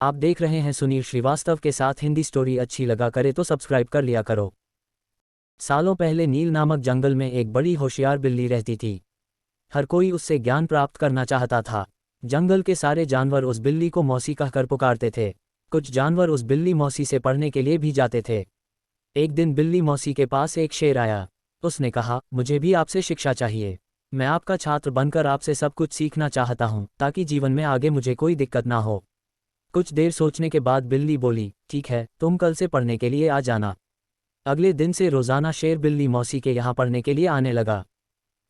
आप देख रहे हैं सुनील श्रीवास्तव के साथ हिंदी स्टोरी। अच्छी लगा करे तो सब्सक्राइब कर लिया करो। सालों पहले नील नामक जंगल में एक बड़ी होशियार बिल्ली रहती थी। हर कोई उससे ज्ञान प्राप्त करना चाहता था। जंगल के सारे जानवर उस बिल्ली को मौसी कहकर पुकारते थे। कुछ जानवर उस बिल्ली मौसी से पढ़ने के लिए भी जाते थे। एक दिन बिल्ली मौसी के पास एक शेर आया। उसने कहा, मुझे भी आपसे शिक्षा चाहिए। मैं आपका छात्र बनकर आपसे सब कुछ सीखना चाहता हूँ ताकि जीवन में आगे मुझे कोई दिक्कत ना हो। कुछ देर सोचने के बाद बिल्ली बोली, ठीक है, तुम कल से पढ़ने के लिए आ जाना। अगले दिन से रोजाना शेर बिल्ली मौसी के यहाँ पढ़ने के लिए आने लगा।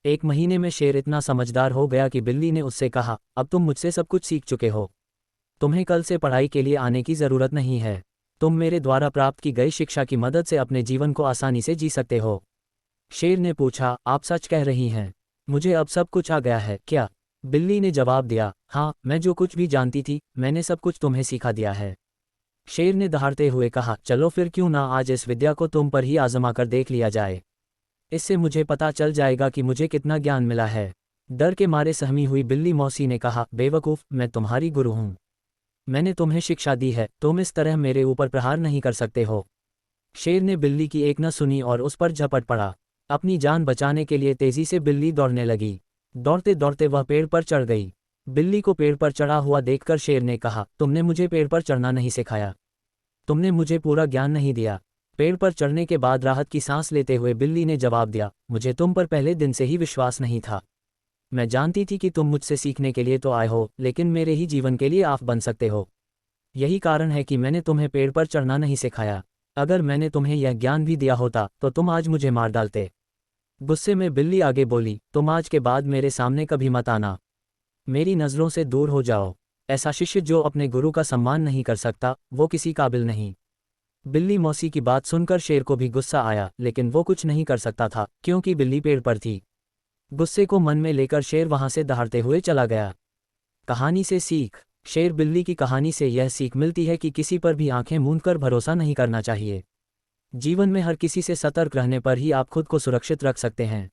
एक महीने में शेर इतना समझदार हो गया कि बिल्ली ने उससे कहा, अब तुम मुझसे सब कुछ सीख चुके हो। तुम्हें कल से पढ़ाई के लिए आने की ज़रूरत नहीं है। तुम मेरे द्वारा प्राप्त की गई शिक्षा की मदद से अपने जीवन को आसानी से जी सकते हो। शेर ने पूछा, आप सच कह रही हैं? मुझे अब सब कुछ आ गया है क्या? बिल्ली ने जवाब दिया, हाँ, मैं जो कुछ भी जानती थी मैंने सब कुछ तुम्हें सिखा दिया है। शेर ने दहाड़ते हुए कहा, चलो फिर क्यों ना आज इस विद्या को तुम पर ही आजमा कर देख लिया जाए। इससे मुझे पता चल जाएगा कि मुझे कितना ज्ञान मिला है। डर के मारे सहमी हुई बिल्ली मौसी ने कहा, बेवकूफ़, मैं तुम्हारी गुरु हूँ। मैंने तुम्हें शिक्षा दी है, तुम इस तरह मेरे ऊपर प्रहार नहीं कर सकते हो। शेर ने बिल्ली की एक न सुनी और उस पर झपट पड़ा। अपनी जान बचाने के लिए तेजी से बिल्ली दौड़ने लगी। दौड़ते दौड़ते वह पेड़ पर चढ़ गई। बिल्ली को पेड़ पर चढ़ा हुआ देखकर शेर ने कहा, तुमने मुझे पेड़ पर चढ़ना नहीं सिखाया। तुमने मुझे पूरा ज्ञान नहीं दिया। पेड़ पर चढ़ने के बाद राहत की सांस लेते हुए बिल्ली ने जवाब दिया, मुझे तुम पर पहले दिन से ही विश्वास नहीं था। मैं जानती थी कि तुम मुझसे सीखने के लिए तो आए हो, लेकिन मेरे ही जीवन के लिए आप बन सकते हो। यही कारण है कि मैंने तुम्हें पेड़ पर चढ़ना नहीं सिखाया। अगर मैंने तुम्हें यह ज्ञान भी दिया होता तो तुम आज मुझे मार डालते। गुस्से में बिल्ली आगे बोली, तुम आज के बाद मेरे सामने कभी मत आना। मेरी नज़रों से दूर हो जाओ। ऐसा शिष्य जो अपने गुरु का सम्मान नहीं कर सकता, वो किसी काबिल नहीं। बिल्ली मौसी की बात सुनकर शेर को भी गुस्सा आया, लेकिन वो कुछ नहीं कर सकता था क्योंकि बिल्ली पेड़ पर थी। गुस्से को मन में लेकर शेर वहां से दहाड़ते हुए चला गया। कहानी से सीख। शेर बिल्ली की कहानी से यह सीख मिलती है कि किसी पर भी आंखें मूंदकर भरोसा नहीं करना चाहिए। जीवन में हर किसी से सतर्क रहने पर ही आप खुद को सुरक्षित रख सकते हैं।